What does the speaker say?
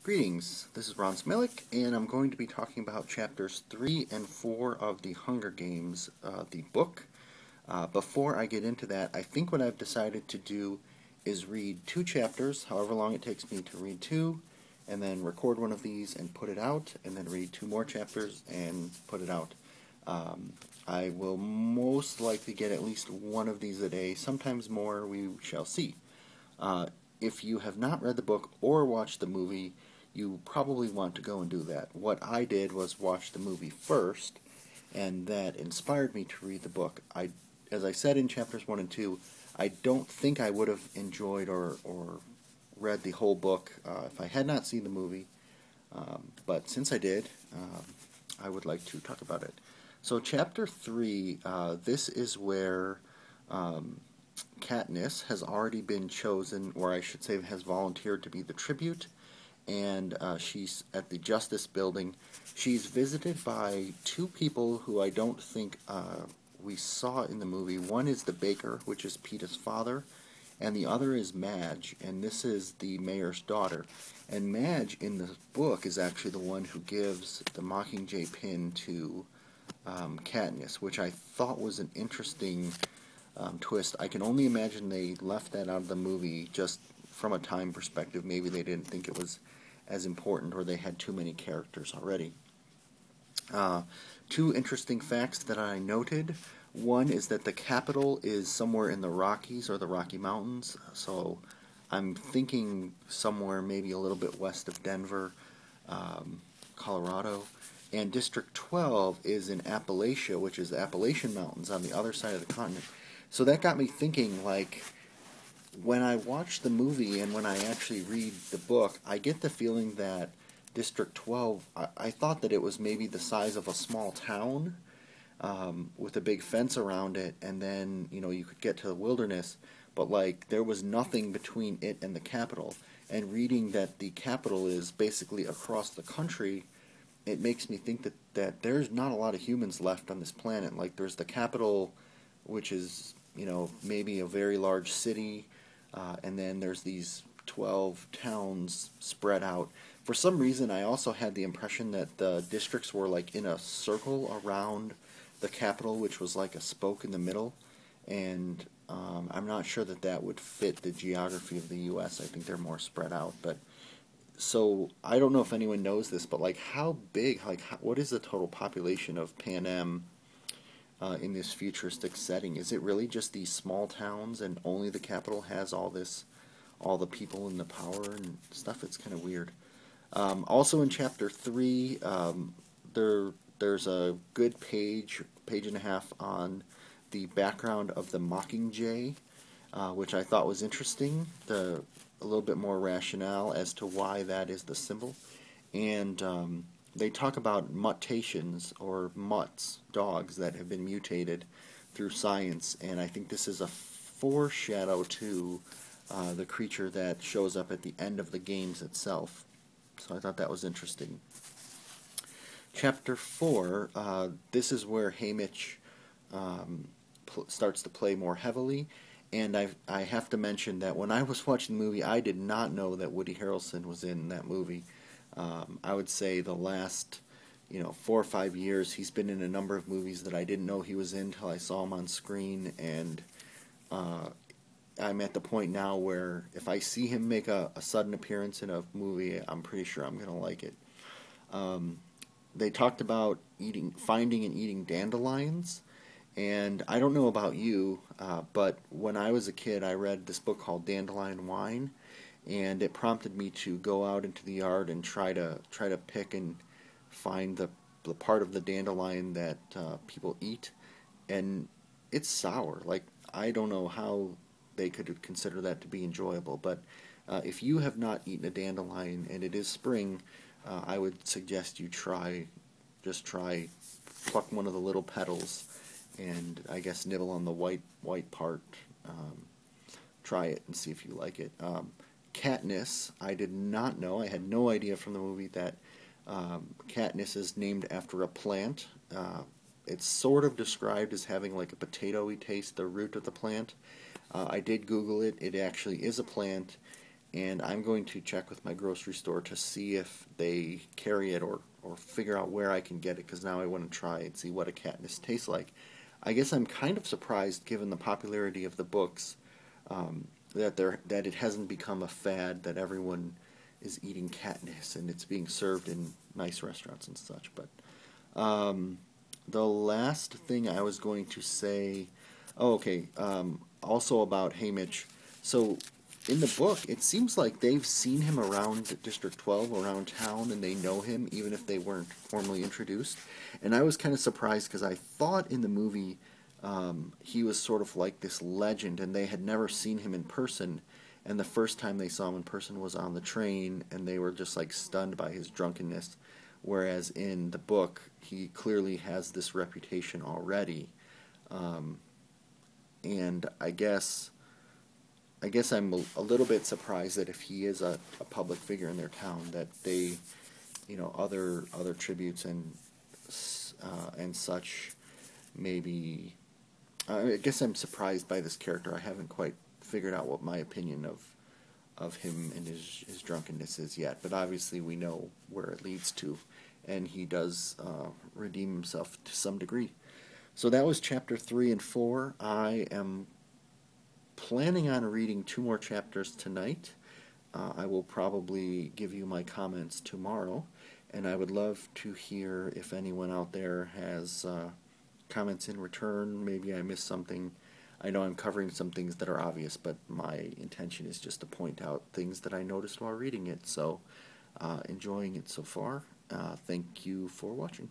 Greetings, this is Ron Smilik, and I'm going to be talking about chapters 3 and 4 of The Hunger Games, the book. Before I get into that, I think what I've decided to do is read 2 chapters, however long it takes me to read 2, and then record one of these and put it out, and then read 2 more chapters and put it out. I will most likely get at least one of these a day, sometimes more, we shall see. If you have not read the book or watched the movie, you probably want to go and do that. What I did was watch the movie first, and that inspired me to read the book. As I said in chapters 1 and 2, I don't think I would have enjoyed or read the whole book if I had not seen the movie, but since I did, I would like to talk about it. So chapter 3, this is where Katniss has already been chosen, or I should say has volunteered to be the tribute, and she's at the Justice Building. She's visited by 2 people who I don't think we saw in the movie. One is the baker, which is Peeta's father, and the other is Madge, and this is the mayor's daughter. And Madge in the book is actually the one who gives the Mockingjay pin to Katniss, which I thought was an interesting twist. I can only imagine they left that out of the movie just from a time perspective. Maybe they didn't think it was as important, or they had too many characters already. 2 interesting facts that I noted. One is that the capital is somewhere in the Rockies or the Rocky Mountains, so I'm thinking somewhere maybe a little bit west of Denver, Colorado. And District 12 is in Appalachia, which is the Appalachian Mountains on the other side of the continent. So that got me thinking, like, when I watch the movie and when I actually read the book, I get the feeling that District 12, I thought that it was maybe the size of a small town with a big fence around it, and then, you know, you could get to the wilderness, but, like, there was nothing between it and the capital. And reading that the capital is basically across the country, it makes me think that there's not a lot of humans left on this planet. Like, there's the capital, which is, you know, maybe a very large city, and then there's these 12 towns spread out. For some reason, I also had the impression that the districts were like in a circle around the capital, which was like a spoke in the middle, and I'm not sure that that would fit the geography of the U.S. I think they're more spread out. But so I don't know if anyone knows this, but like how big, like what is the total population of Panem in this futuristic setting? Is it really just these small towns and only the capital has all the people and the power and stuff? It's kind of weird. Also in chapter 3, there's a good page and a half on the background of the Mockingjay, which I thought was interesting. A little bit more rationale as to why that is the symbol. And they talk about mutations, or mutts, dogs that have been mutated through science, and I think this is a foreshadow to the creature that shows up at the end of the games itself. So I thought that was interesting. Chapter 4, this is where Haymitch starts to play more heavily, and I have to mention that when I was watching the movie, I did not know that Woody Harrelson was in that movie. I would say the last, 4 or 5 years, he's been in a number of movies that I didn't know he was in until I saw him on screen, and I'm at the point now where if I see him make a sudden appearance in a movie, I'm pretty sure I'm going to like it. They talked about finding and eating dandelions, and I don't know about you, but when I was a kid, I read this book called Dandelion Wine, and it prompted me to go out into the yard and try to pick and find the part of the dandelion that people eat, and it's sour. Like, I don't know how they could consider that to be enjoyable, but if you have not eaten a dandelion and it is spring, I would suggest you just try pluck one of the little petals and I guess nibble on the white part. Try it and see if you like it. Katniss, I did not know, I had no idea from the movie that Katniss is named after a plant. It's sort of described as having like a potatoey taste, the root of the plant. I did Google it. It actually is a plant, and I'm going to check with my grocery store to see if they carry it or figure out where I can get it, because now I want to try and see what a Katniss tastes like. I guess I'm kind of surprised, given the popularity of the books, that it hasn't become a fad that everyone is eating Katniss and it's being served in nice restaurants and such. But the last thing I was going to say, oh, okay, also about Haymitch. So in the book, it seems like they've seen him around District 12, around town, and they know him, even if they weren't formally introduced. And I was kind of surprised, because I thought in the movie he was sort of like this legend, and they had never seen him in person. And the first time they saw him in person was on the train, and they were just like stunned by his drunkenness. Whereas in the book, he clearly has this reputation already. And I guess I'm a little bit surprised that if he is a public figure in their town, that they, other tributes and such, maybe. I guess I'm surprised by this character. I haven't quite figured out what my opinion of him and his drunkenness is yet, but obviously we know where it leads to, and he does redeem himself to some degree. So that was chapter 3 and 4. I am planning on reading 2 more chapters tonight. I will probably give you my comments tomorrow, and I would love to hear if anyone out there has comments in return. Maybe I missed something. I know I'm covering some things that are obvious, but my intention is just to point out things that I noticed while reading it. So, enjoying it so far. Thank you for watching.